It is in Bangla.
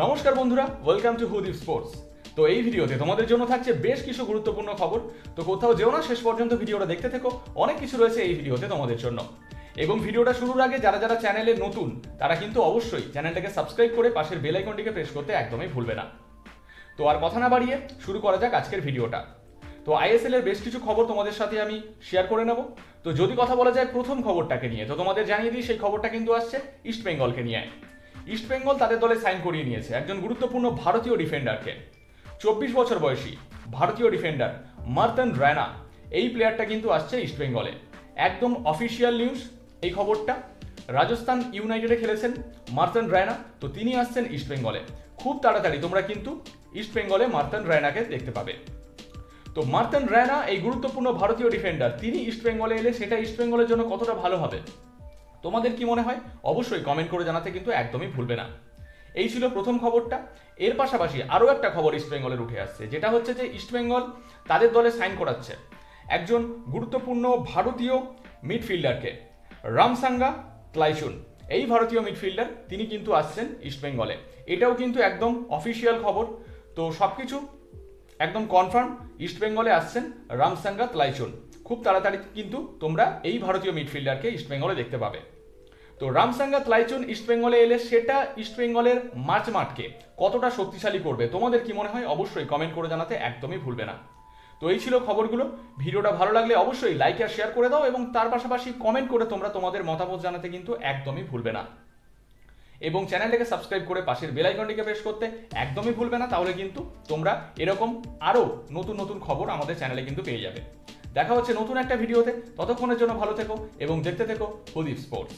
নমস্কার বন্ধুরা, ওয়েলকাম টু হুদীপ স্পোর্টস। তো এই ভিডিওতে তোমাদের জন্য থাকছে বেশ কিছু গুরুত্বপূর্ণ খবর। তো কোথাও যেও না, শেষ পর্যন্ত ভিডিওটা দেখতে থেকো, অনেক কিছু রয়েছে এই ভিডিওতে তোমাদের জন্য। এবং ভিডিওটা শুরুর আগে যারা যারা চ্যানেলে নতুন তারা কিন্তু অবশ্যই চ্যানেলটাকে সাবস্ক্রাইব করে পাশের বেল আইকনটিকে প্রেস করতে একদমই ভুলবে না। তো আর কথা না বাড়িয়ে শুরু করা যাক আজকের ভিডিওটা। তো আইএসএল এর বেশ কিছু খবর তোমাদের সাথে আমি শেয়ার করে নেব। তো যদি কথা বলা যায় প্রথম খবরটাকে নিয়ে, তো তোমাদের জানিয়ে দিই সেই খবরটা কিন্তু আসছে ইস্ট বেঙ্গলকে নিয়ে। ইস্ট বেঙ্গল তাদের দলে সাইন করিয়ে নিয়েছে একজন গুরুত্বপূর্ণ ভারতীয় ডিফেন্ডারকে। 24 বছর বয়সী ভারতীয় ডিফেন্ডার মার্তন রায়না, এই প্লেয়ারটা কিন্তু আসছে ইস্ট বেঙ্গলে। একদম অফিসিয়াল নিউজ এই খবরটা। রাজস্থান ইউনাইটেডে খেলেছেন মার্তন রায়না, তো তিনি আসছেন ইস্ট বেঙ্গলে। খুব তাড়াতাড়ি তোমরা কিন্তু ইস্ট বেঙ্গলে মার্তন রায়নাকে দেখতে পাবে। তো মার্তন রায়না এই গুরুত্বপূর্ণ ভারতীয় ডিফেন্ডার, তিনি ইস্ট বেঙ্গলে এলে সেটা ইস্ট বেঙ্গলের জন্য কতটা ভালো হবে, তোমাদের কি মনে হয় অবশ্যই কমেন্ট করে জানাতে কিন্তু একদমই ভুলবে না। এই ছিল প্রথম খবরটা। এর পাশাপাশি আরও একটা খবর ইস্ট বেঙ্গলের উঠে আসছে, যেটা হচ্ছে যে ইস্ট বেঙ্গল তাদের দলে সাইন করাচ্ছে একজন গুরুত্বপূর্ণ ভারতীয় মিডফিল্ডারকে, রামসাঙ্গা ক্লাইচুন। এই ভারতীয় মিডফিল্ডার তিনি কিন্তু আসছেন ইস্ট বেঙ্গলে। এটাও কিন্তু একদম অফিসিয়াল খবর। তো সবকিছু একদম কনফার্ম, ইস্ট বেঙ্গলে আসছেন রামসাঙ্গা ক্লাইচুন। খুব তাড়াতাড়ি কিন্তু তোমরা এই ভারতীয় মিডফিল্ডারকে ইস্ট বেঙ্গলে দেখতে পাবে। তো রামসাঙ্গা ক্লাইচুন ইস্ট বেঙ্গলে এলে সেটা ইস্ট বেঙ্গলের মাঠকে কতটা শক্তিশালী করবে, তোমাদের কি মনে হয় অবশ্যই কমেন্ট করে জানাতে একদমই ভুলবে না। তো এই ছিল খবরগুলো। ভিডিওটা ভালো লাগলে অবশ্যই লাইক আর শেয়ার করে দাও, এবং তার পাশাপাশি কমেন্ট করে তোমরা তোমাদের মতামত জানাতে কিন্তু একদমই ভুলবে না। এবং চ্যানেলটাকে সাবস্ক্রাইব করে পাশের বেল আইকনটিকে প্রেস করতে একদমই ভুলবে না, তাহলে কিন্তু তোমরা এরকম আরও নতুন নতুন খবর আমাদের চ্যানেলে কিন্তু পেয়ে যাবে। দেখা হচ্ছে নতুন একটা ভিডিওতে, ততক্ষণের জন্য ভালো থেকো এবং দেখতে থেকো হুদীপ স্পোর্টস।